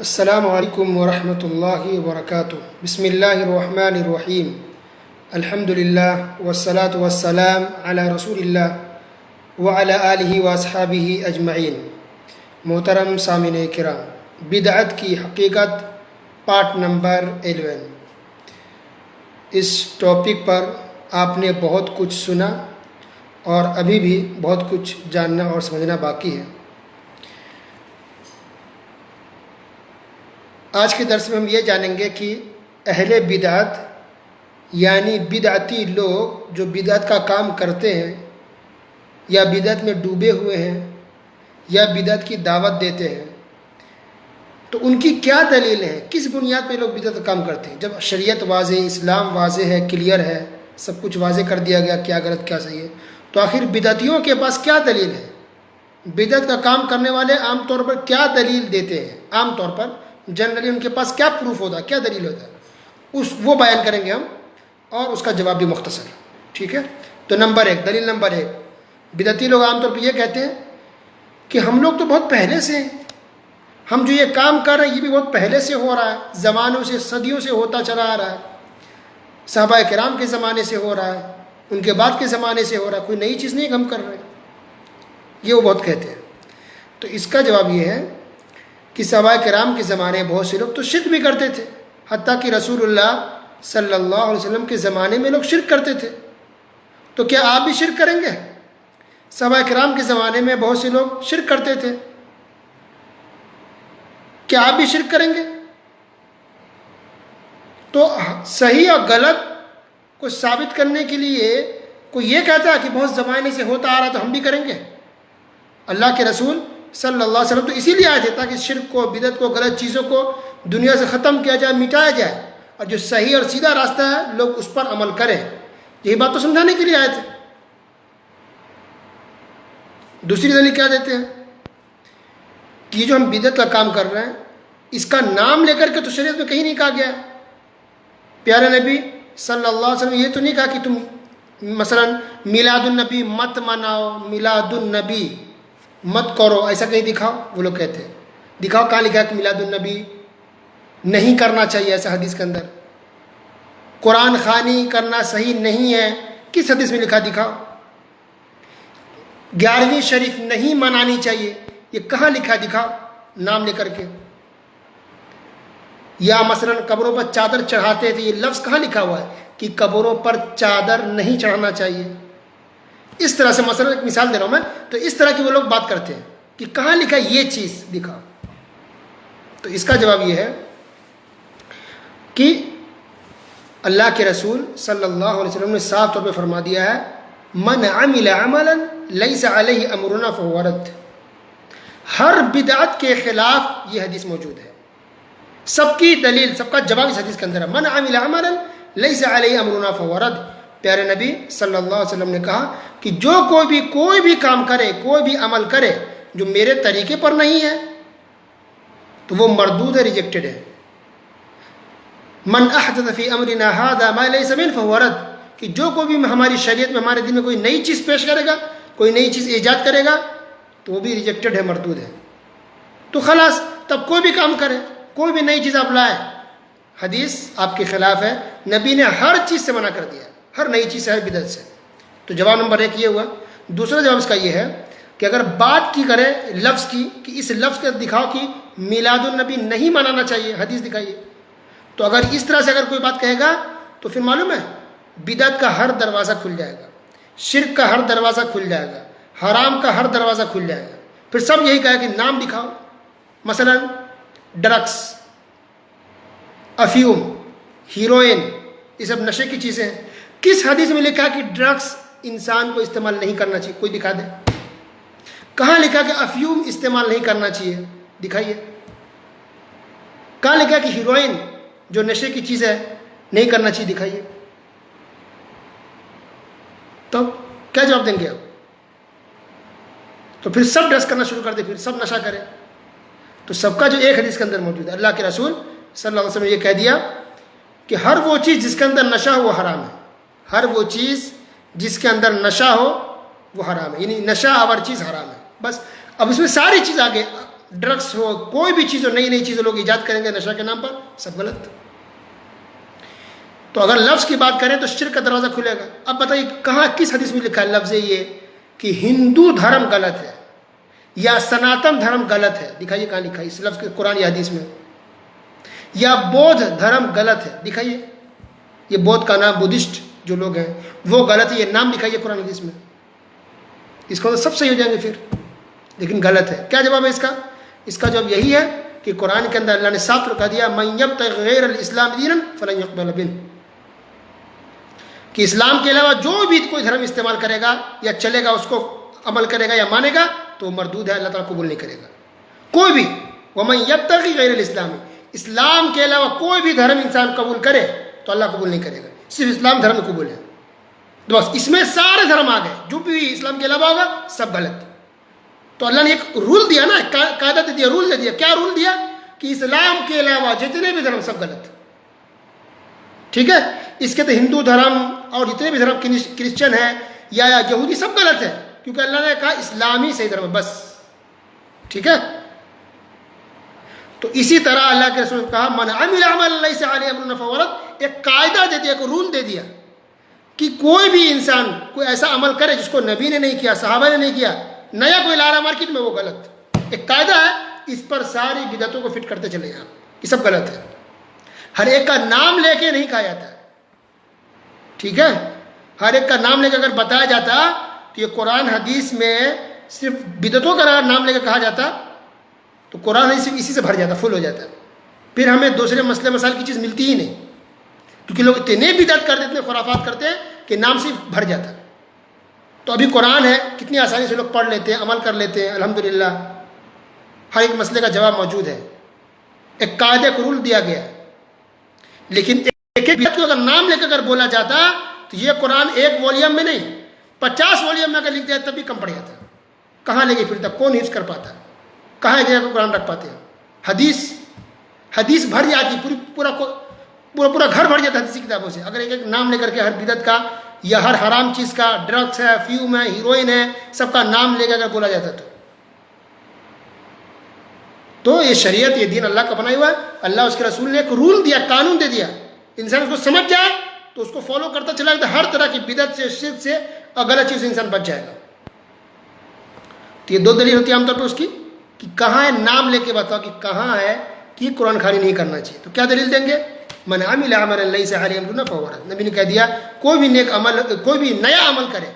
السلام علیکم ورحمۃ اللہ وبرکاتہ۔ بسم اللہ الرحمن الرحیم۔ الحمد للہ والصلاة والسلام علی رسول اللہ وعلی آلہ واصحابہ اجمعین۔ محترم سامعین کرام، بدعت کی حقیقت پارٹ نمبر 11۔ اس ٹاپک پر آپ نے بہت کچھ سنا اور ابھی بھی بہت کچھ جاننا اور سمجھنا باقی ہے۔ آج کے درس میں ہم یہ جانیں گے کہ اہل بدعت یعنی بدعتی لوگ جو بدعت کا کام کرتے ہیں یا بدعت میں ڈوبے ہوئے ہیں یا بدعت کی دعوت دیتے ہیں، تو ان کی کیا دلیل ہے، کس بنیاد پہ لوگ بدعت کا کام کرتے ہیں؟ جب شریعت واضح، اسلام واضح ہے، کلیئر ہے، سب کچھ واضح کر دیا گیا کیا غلط کیا صحیح ہے، تو آخر بدعتیوں کے پاس کیا دلیل ہے؟ بدعت کا کام کرنے والے عام طور پر کیا دلیل دیتے ہیں؟ عام طور پر جنرلی ان کے پاس کیا پروف ہوتا ہے، کیا دلیل ہوتا ہے، وہ بیان کریں گے ہم، اور اس کا جواب بھی مختصر، ٹھیک ہے؟ تو دلیل نمبر 1، بدعتی لوگ عام طور پہ یہ کہتے ہیں کہ ہم لوگ تو بہت پہلے سے ہیں، ہم جو یہ کام کر رہے ہیں یہ بھی بہت پہلے سے ہو رہا ہے، زمانوں سے، صدیوں سے ہوتا چلا آ رہا ہے، صحابہ کرام کے زمانے سے ہو رہا ہے، ان کے بعد کے زمانے سے ہو رہا ہے، کوئی نئی چیز نہیں ہم کر رہے ہیں، یہ وہ بہت کہتے ہیں۔ تو اس کا جواب یہ ہے کہ صحابہ کرام کے زمانے بہت سے لوگ تو شرک بھی کرتے تھے، حتیٰ کہ رسول اللہ صلی اللہ علیہ وسلم کے زمانے میں لوگ شرک کرتے تھے، تو کیا آپ بھی شرک کریں گے؟ صحابہ کرام کے زمانے میں بہت سے لوگ شرک کرتے تھے، کیا آپ بھی شرک کریں گے؟ تو صحیح اور غلط کو ثابت کرنے کے لیے کوئی یہ کہتا ہے کہ بہت زمانے سے ہوتا آ رہا تو ہم بھی کریں گے؟ اللہ کے رسول صلی اللہ علیہ وسلم تو اسی لیے آئے تھے تاکہ شرک کو، بدعت کو، غلط چیزوں کو دنیا سے ختم کیا جائے، مٹایا جائے، اور جو صحیح اور سیدھا راستہ ہے لوگ اس پر عمل کریں، یہی بات تو سمجھانے کے لیے آئے تھے۔ دوسری دلیل کیا دیتے ہیں کہ یہ جو ہم بدعت کا کام کر رہے ہیں اس کا نام لے کر کے تو شریعت میں کہیں نہیں کہا گیا ہے۔ پیارے نبی صلی اللہ علیہ وسلم یہ تو نہیں کہا کہ تم مثلا میلاد النبی مت مناؤ، میلاد النبی مت کرو، ایسا کہیں دکھاؤ۔ وہ لوگ کہتے ہیں دکھاؤ کہاں لکھا ہے کہ میلاد النبی نہیں کرنا چاہیے، ایسا حدیث کے اندر؟ قرآن خوانی کرنا صحیح نہیں ہے، کس حدیث میں لکھا دکھاؤ۔ 11ویں شریف نہیں منانی چاہیے، یہ کہاں لکھا دکھاؤ نام لے کر کے۔ یا مثلا قبروں پر چادر چڑھاتے تھے، یہ لفظ کہاں لکھا ہوا ہے کہ قبروں پر چادر نہیں چڑھانا چاہیے؟ اس طرح سے مثلا ایک مثال دے رہا ہوں میں، تو اس طرح کی وہ لوگ بات کرتے ہیں کہ کہاں لکھا یہ چیز دکھاؤ۔ تو اس کا جواب یہ ہے کہ اللہ کے رسول صلی اللہ علیہ وسلم نے صاف طور پہ فرما دیا ہے من عمل عملا لیس علیہ امرنا فہو رد۔ ہر بدعت کے خلاف یہ حدیث موجود ہے، سب کی دلیل، سب کا جواب اس حدیث کے اندر ہے، من عمل عملا لیس علیہ امرنا فہو رد۔ پیارے نبی صلی اللہ علیہ وسلم نے کہا کہ جو کوئی بھی کام کرے، کوئی بھی عمل کرے جو میرے طریقے پر نہیں ہے تو وہ مردود ہے، ریجیکٹڈ ہے۔ من احدث فی امرنا ھذا ما لیس منہ فہو رد، کہ جو کوئی بھی ہماری شریعت میں، ہمارے دین میں کوئی نئی چیز پیش کرے گا، کوئی نئی چیز ایجاد کرے گا تو وہ بھی ریجیکٹڈ ہے، مردود ہے۔ تو خلاص تب کوئی بھی کام کرے، کوئی بھی نئی چیز آپ لائے، حدیث آپ کے خلاف ہے، نبی نے ہر چیز سے منع کر دیا، ہر نئی چیز سے، ہر بدعت سے۔ تو جواب نمبر 1 یہ ہوا۔ دوسرا جواب اس کا یہ ہے کہ اگر بات کی کرے لفظ کی، کہ اس لفظ کا دکھاؤ کہ میلاد النبی نہیں منانا چاہیے، حدیث دکھائیے، تو اگر اس طرح سے اگر کوئی بات کہے گا تو پھر معلوم ہے بدعت کا ہر دروازہ کھل جائے گا، شرک کا ہر دروازہ کھل جائے گا، حرام کا ہر دروازہ کھل جائے گا، پھر سب یہی کہے کہ نام دکھاؤ۔ مثلا ڈرگس، افیوم، ہیروئن، یہ سب نشے کی چیزیں ہیں، کس حدیث میں لکھا کہ ڈرگس انسان کو استعمال نہیں کرنا چاہیے؟ کوئی دکھا دے کہاں لکھا کہ افیوم استعمال نہیں کرنا چاہیے، دکھائیے۔ کہاں لکھا کہ ہیروئن جو نشے کی چیز ہے نہیں کرنا چاہیے، دکھائیے۔ تو کیا جواب دیں گے آپ؟ تو پھر سب ڈرگس کرنا شروع کر دے، پھر سب نشہ کرے۔ تو سب کا جو ایک حدیث کے اندر موجود ہے، اللہ کے رسول صلی اللہ علیہ وسلم نے یہ کہہ دیا کہ ہر وہ چیز جس کے اندر نشہ ہو وہ حرام ہے، ہر وہ چیز جس کے اندر نشہ ہو وہ حرام ہے، یعنی نشہ آور چیز حرام ہے۔ بس اب اس میں ساری چیز آگے ڈرگس ہو، کوئی بھی چیز ہو، نئی نئی چیزیں لوگ ایجاد کریں گے نشہ کے نام پر، سب غلط. تو اگر لفظ کی بات کریں تو شرک کا دروازہ کھلے گا. اب بتائیے کہاں کس حدیث میں لکھا ہے لفظ یہ کہ ہندو دھرم غلط ہے یا سناتن دھرم غلط ہے؟ دکھائیے کہاں لکھا ہے اس لفظ کے قرآن یا حدیث میں. یا بودھ دھرم غلط ہے، دکھائیے. یہ بودھ کا نام بدھسٹ جو لوگ ہیں وہ غلط ہے، یہ نام دکھائیے قرآن حدیث میں. اس کو تو سب صحیح ہو جائیں گے پھر، لیکن غلط ہے. کیا جواب ہے اس کا؟ اس کا جواب یہی ہے کہ قرآن کے اندر اللہ نے صاف کہا دیا من یبتغی غیر الاسلام دینا فلن یقبل منہ، کہ اسلام کے علاوہ جو بھی کوئی دھرم استعمال کرے گا یا چلے گا، اس کو عمل کرے گا یا مانے گا تو وہ مردود ہے، اللہ تعالیٰ قبول نہیں کرے گا. کوئی بھی ومن یبتغی غیر الاسلام، اسلام کے علاوہ کوئی بھی دھرم انسان قبول کرے تو اللہ قبول نہیں کرے گا، صرف اسلام دھرم قبول ہے. تو بس اس میں سارے دھرم آ گئے، جو بھی اسلام کے علاوہ ہوگا سب غلط. تو اللہ نے ایک رول دیا نا، قاعدہ دے دیا، رول دے دیا. کیا رول دیا؟ کہ اسلام کے علاوہ جتنے بھی دھرم سب غلط. ٹھیک ہے، اس کے تو ہندو دھرم اور جتنے بھی دھرم کرسچن ہے یا یہودی سب غلط ہے، کیونکہ اللہ نے کہا اسلامی صحیح دھرم ہے بس. ٹھیک ہے. تو اسی طرح اللہ کے رسول نے کہا من عمل عملا لیس علیہ امرنا فہو رد، ایک قاعدہ دے دیا، ایک رول دے دیا کہ کوئی بھی انسان کوئی ایسا عمل کرے جس کو نبی نے نہیں کیا، صحابہ نے نہیں کیا، نیا کوئی لا رہا مارکیٹ میں، وہ غلط. ایک قاعدہ ہے، اس پر ساری بدعتوں کو فٹ کرتے چلے جائیں. یہ سب غلط ہے. ہر ایک کا نام لے کے نہیں کہا جاتا. ٹھیک ہے، ہر ایک کا نام لے کے اگر بتایا جاتا تو یہ قرآن حدیث میں صرف بدعتوں کا نام لے کے کہا جاتا تو قرآن حدیث اسی سے بھر جاتا، فل ہو جاتا. پھر ہمیں دوسرے مسئلے مسائل کی چیز ملتی ہی نہیں، کیونکہ لوگ اتنے بدعت کرتے، اتنے خرافات کرتے ہیں کہ نام صرف بھر جاتا. تو ابھی قرآن ہے، کتنی آسانی سے لوگ پڑھ لیتے ہیں، عمل کر لیتے ہیں، الحمدللہ ہر ایک مسئلے کا جواب موجود ہے. ایک قاعدے کو رول دیا گیا. لیکن ایک ایک بدعت کو اگر نام لے کر اگر بولا جاتا تو یہ قرآن ایک والیوم میں نہیں 50 والیوم میں اگر لکھ جاتا تب بھی کم پڑ جاتا. کہاں لے کے پھرتا؟ کون حفظ کر پاتا؟ کہاں ایک جگہ کو قرآن رکھ پاتے ہیں؟ حدیث بھر جاتی، پورا گھر بھر جاتا ہے حدیثی کتابوں سے. اگر ایک ایک نام لے کر کے ہر بدعت کا یا ہر حرام چیز کا، ڈرگس ہے، فیوم ہے، ہیروئن ہے، سب کا نام لے کر اگر بولا جاتا تو یہ شریعت، یہ دین اللہ کا بنایا ہوا ہے. اللہ اس کے رسول نے ایک رول دیا، قانون دے دیا. انسان اس کو سمجھ جائے تو اس کو فالو کرتا چلا جائے، ہر طرح کی بدعت سے، شرک سے اور غلط چیز سے انسان بچ جائے گا. تو یہ دو دلیل ہوتی ہے عام طور پہ اس کی کہ کہاں ہے، نام لے کے بتاؤ کہ کہاں ہے کہ قرآن خانی نہیں کرنا چاہیے. تو کیا دلیل دیں گے؟ من عمل عملا لیس علیہ امرنا فہو رد. نبی نے کہہ دیا کوئی بھی نیک عمل، کوئی بھی نیا عمل کرے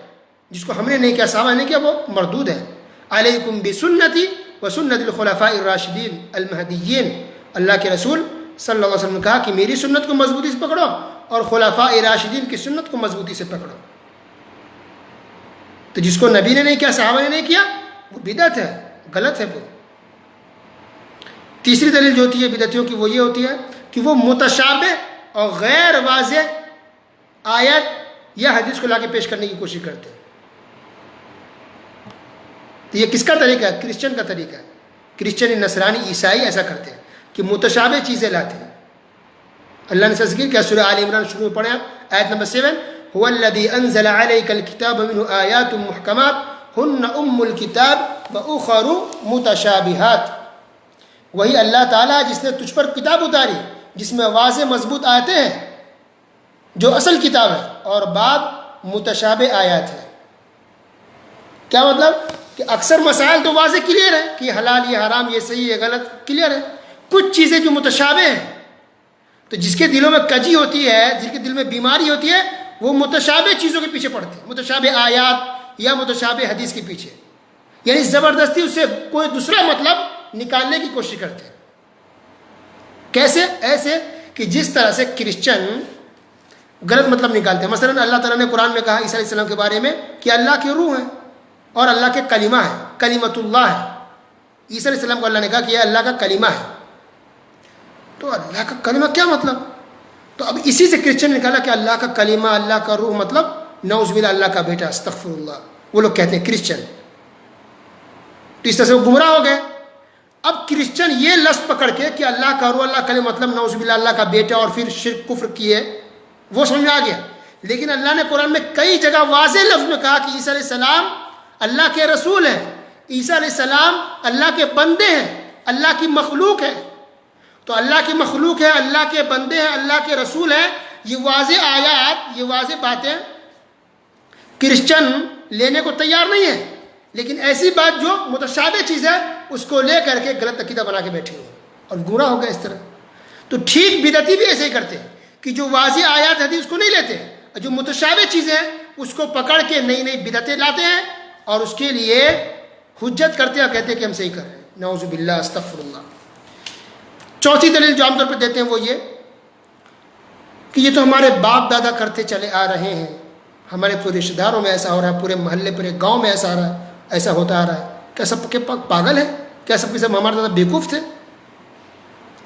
جس کو ہم نے نہیں کیا، صحابہ نے نہیں کیا، وہ مردود ہے. علیکم بسنتی وسنت الخلفاء الراشدین المہدیین. اللہ کے رسول صلی اللہ علیہ وسلم نے کہا کہ میری سنت کو مضبوطی سے پکڑو اور خلفاء راشدین کی سنت کو مضبوطی سے پکڑو. تو جس کو نبی نے نہیں کیا، صحابہ نے نہیں کیا، وہ بدعت ہے، غلط ہے وہ. تیسری دلیل جو ہوتی ہے بدعتیوں کی وہ یہ ہوتی ہے کہ وہ متشابہ اور غیر واضح آیت یا حدیث کو لا کے پیش کرنے کی کوشش کرتے ہیں. تو یہ کس کا طریقہ ہے؟ کرسچن کا طریقہ ہے. کرسچن، نصرانی، عیسائی ایسا کرتے ہیں کہ متشابہ چیزیں لاتے ہیں. اللہ نے ذکر کیا سورہ آل عمران شروع میں پڑھیں آپ، آیت نمبر 7 هو الذي انزل عليك الكتاب منه آيات محكمات هن ام الكتاب واخر متشابهات. وہی اللہ تعالیٰ جس نے تجھ پر کتاب اتاری جس میں واضح مضبوط آیتیں ہیں جو اصل کتاب ہے، اور بعد متشابہ آیات ہیں. کیا مطلب؟ کہ اکثر مسائل تو واضح کلیئر ہے کہ حلال، یہ حرام، یہ صحیح، یہ غلط، کلیئر ہے. کچھ چیزیں جو متشابہ ہیں، تو جس کے دلوں میں کجی ہوتی ہے، جس کے دل میں بیماری ہوتی ہے، وہ متشابہ چیزوں کے پیچھے پڑتے ہیں، متشابہ آیات یا متشابہ حدیث کے پیچھے، یعنی زبردستی اس سے کوئی دوسرا مطلب نکالنے کی کوشش کرتے ہیں. کیسے؟ ایسے کہ جس طرح سے کرسچن غلط مطلب نکالتے ہیں. مثلا اللہ تعالیٰ نے قرآن میں کہا عیسیٰ علیہ السلام کے بارے میں کہ اللہ کی روح ہے اور اللہ کے کلمہ ہے، کلمۃ اللہ ہے. عیسیٰ علیہ السلام کو اللہ نے کہا کہ یہ اللہ کا کلمہ ہے. تو اللہ کا کلمہ کیا مطلب؟ تو اب اسی سے کرسچن نے نکالا کہ اللہ کا کلمہ، اللہ کا روح مطلب نعوذ باللہ اللہ کا بیٹا، استغفر اللہ. وہ لوگ کہتے ہیں کرسچن. تو اس طرح سے وہ گمراہ ہو گئے. اب کرسچن یہ لفظ پکڑ کے کہ اللہ کا روح، اللہ کا کلمہ مطلب نعوذ باللہ اللہ کا بیٹا، اور پھر شرک کفر کیے، وہ سمجھ میں آ گیا. لیکن اللہ نے قرآن میں کئی جگہ واضح لفظ میں کہا کہ عیسیٰ علیہ السلام اللہ کے رسول ہیں، عیسیٰ علیہ السلام اللہ کے بندے ہیں. اللہ کی مخلوق ہے. تو اللہ کی مخلوق ہے، اللہ کے بندے ہیں، اللہ کے رسول ہیں. یہ واضح آیات، یہ واضح باتیں کرسچن لینے کو تیار نہیں ہے، لیکن ایسی بات جو متشابہ چیز ہے اس کو لے کر کے غلط عقیدہ بنا کے بیٹھے ہوئے اور گمراہ ہو گئے اس طرح. تو ٹھیک بدعتی بھی ایسے ہی کرتے ہیں کہ جو واضح آیات حدیث کو نہیں لیتے، جو متشابہ چیزیں اس کو پکڑ کے نئی نئی بدعتیں لاتے ہیں اور اس کے لیے حجت کرتے ہیں اور کہتے ہیں کہ ہم صحیح کر رہے ہیں. نعوذ باللہ، استغفر اللہ. چوتھی دلیل جو عام طور پہ دیتے ہیں وہ یہ کہ یہ تو ہمارے باپ دادا کرتے چلے آ رہے ہیں، ہمارے پورے رشتہ داروں میں ایسا ہو رہا ہے، پورے محلے پورے گاؤں میں ایسا آ رہا ہے، ایسا ہوتا آ رہا ہے. کیا سب کے پاگل ہے؟ کیا سب کے سب ہمارے دادا بیوقوف تھے؟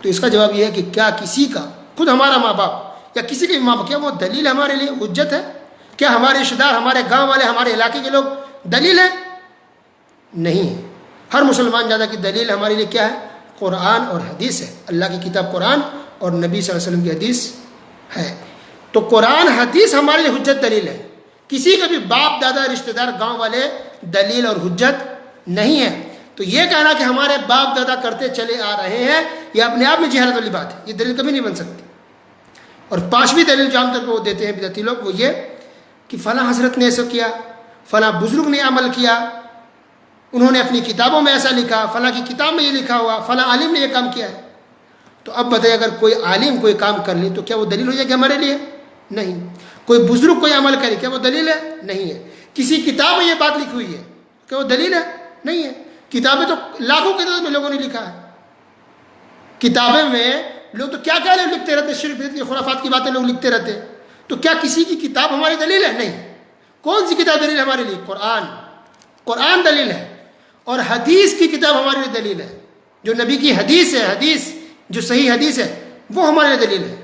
تو اس کا جواب یہ ہے کہ کیا کسی کا، خود ہمارا ماں باپ یا کسی کے بھی ماں باپ، کیا وہ دلیل ہمارے لیے حجت ہے؟ کیا ہمارے رشتہ دار، ہمارے گاؤں والے، ہمارے علاقے کے لوگ دلیل ہے؟ نہیں ہے. ہر مسلمان زیادہ کی دلیل ہمارے لیے کیا ہے؟ قرآن اور حدیث ہے. اللہ کی کتاب قرآن اور نبی صلی اللہ علیہ وسلم کی حدیث ہے. تو قرآن حدیث ہمارے لیے حجت دلیل ہے. کسی کا بھی باپ دادا رشتہ دار گاؤں والے دلیل اور حجت نہیں ہے. تو یہ کہنا کہ ہمارے باپ دادا کرتے چلے آ رہے ہیں یہ اپنے آپ میں جہالت والی بات ہے، یہ دلیل کبھی نہیں بن سکتی. اور پانچویں دلیل جو عام طور پہ وہ دیتے ہیں بدعتی لوگ وہ یہ کہ فلاں حضرت نے ایسا کیا، فلاں بزرگ نے عمل کیا، انہوں نے اپنی کتابوں میں ایسا لکھا، فلاں کی کتاب میں یہ لکھا ہوا، فلاں عالم نے یہ کام کیا ہے. تو اب بتائیے اگر کوئی عالم کوئی کام کر لے تو کیا وہ دلیل ہو جائے گی ہمارے لیے؟ نہیں. کوئی بزرگ کوئی عمل کرے کیا وہ دلیل ہے؟ نہیں ہے. کسی کتاب میں یہ بات لکھی ہوئی ہے کیا وہ دلیل ہے؟ نہیں ہے. کتابیں تو لاکھوں کی تعداد میں لوگوں نے لکھا ہے. کتابیں میں لوگ تو کیا کیا لکھتے رہتے، شرک بدعت خرافات کی باتیں لوگ لکھتے رہتے. تو کیا کسی کی کتاب ہماری دلیل ہے؟ نہیں. کون سی کتاب دلیل ہے ہمارے لیے؟ قرآن دلیل ہے. اور حدیث کی کتاب ہمارے لیے دلیل ہے. جو نبی کی حدیث ہے، حدیث جو صحیح حدیث ہے وہ ہمارے لیے دلیل ہے.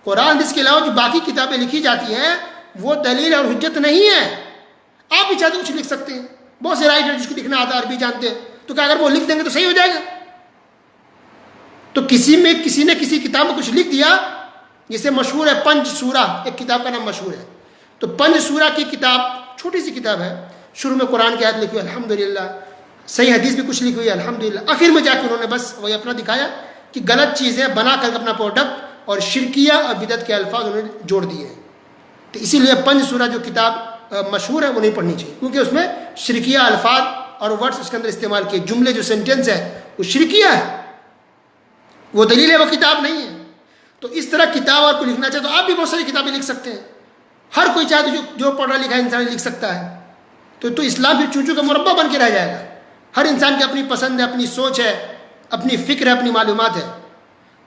قرآن حدیث کے علاوہ جو باقی کتابیں لکھی جاتی ہیں وہ دلیل اور حجت نہیں ہے. آپ بھی چاہتے کچھ لکھ سکتے ہیں. بہت سے رائٹر جس کو لکھنا آتا ہے، عربی جانتے ہیں، تو کیا اگر وہ لکھ دیں گے تو صحیح ہو جائے گا؟ تو کسی نے کسی کتاب میں کچھ لکھ دیا، جسے مشہور ہے پنج سورہ، ایک کتاب کا نام مشہور ہے. تو پنج سورہ کی کتاب چھوٹی سی کتاب ہے، شروع میں قرآن کی آیت لکھی ہوئی الحمدللہ، صحیح حدیث بھی کچھ لکھی ہوئی ہے الحمدللہ، آخر میں جا کے انہوں نے بس وہی اپنا دکھایا کہ غلط چیزیں بنا کر اپنا پروڈکٹ اور شرکیہ اور بدعت کے الفاظ انہوں نے جوڑ دیے ہیں. تو اسی لیے پنج سورہ جو کتاب مشہور ہے وہ نہیں پڑھنی چاہیے، کیونکہ اس میں شرکیہ الفاظ اور ورڈز اس کے اندر استعمال کیے، جملے جو سینٹینس ہے وہ شرکیہ ہے، وہ دلیل ہے، وہ کتاب نہیں ہے. تو اس طرح کتاب آپ کو لکھنا چاہے تو آپ بھی بہت ساری کتابیں لکھ سکتے ہیں. ہر کوئی چاہے تو جو پڑھا لکھا انسان لکھ سکتا ہے. تو اسلام پھر چونچوں کا مربع بن کے رہ جائے گا. ہر انسان کی اپنی پسند ہے، اپنی سوچ ہے، اپنی فکر ہے، اپنی معلومات ہے.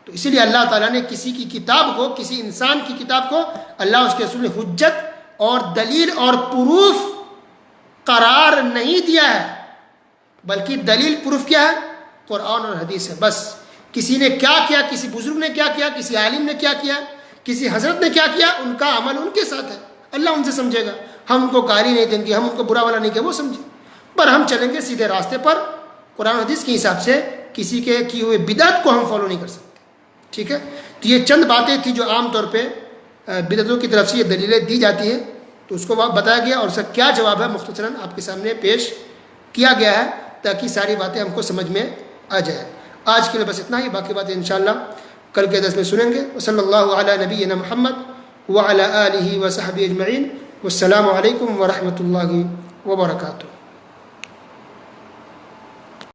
تو اسی لیے اللہ تعالیٰ نے کسی کی کتاب کو، کسی انسان کی کتاب کو اللہ اس کے رسول نے حجت اور دلیل اور پروف قرار نہیں دیا ہے، بلکہ دلیل پروف کیا ہے؟ قرآن اور حدیث ہے. بس کسی نے کیا کیا، کسی بزرگ نے کیا کیا، کسی عالم نے کیا کیا، کسی حضرت نے کیا کیا، ان کا عمل ان کے ساتھ ہے، اللہ ان سے سمجھے گا. ہم ان کو گالی نہیں دیں گے، ہم ان کو برا والا نہیں کہ وہ سمجھے، پر ہم چلیں گے سیدھے راستے پر. قرآن حدیث کے حساب سے کسی کے کیے ہوئے بدعت کو ہم فالو نہیں کر سکتے. ٹھیک ہے. تو یہ چند باتیں تھیں جو عام طور پہ بدعتوں کی طرف سے یہ دلیلیں دی جاتی ہیں، تو اس کو بتایا گیا اور اس کا کیا جواب ہے مختصراً آپ کے سامنے پیش کیا گیا ہے تاکہ ساری باتیں ہم کو سمجھ میں آ جائیں. آج کے لیے بس اتنا ہی، باقی باتیں انشاءاللہ کل کے درس میں سنیں گے. وصلی اللہ علی نبینا محمد وعلی آلہ وصحبہ اجمعین. والسلام علیکم ورحمۃ اللہ وبرکاتہ.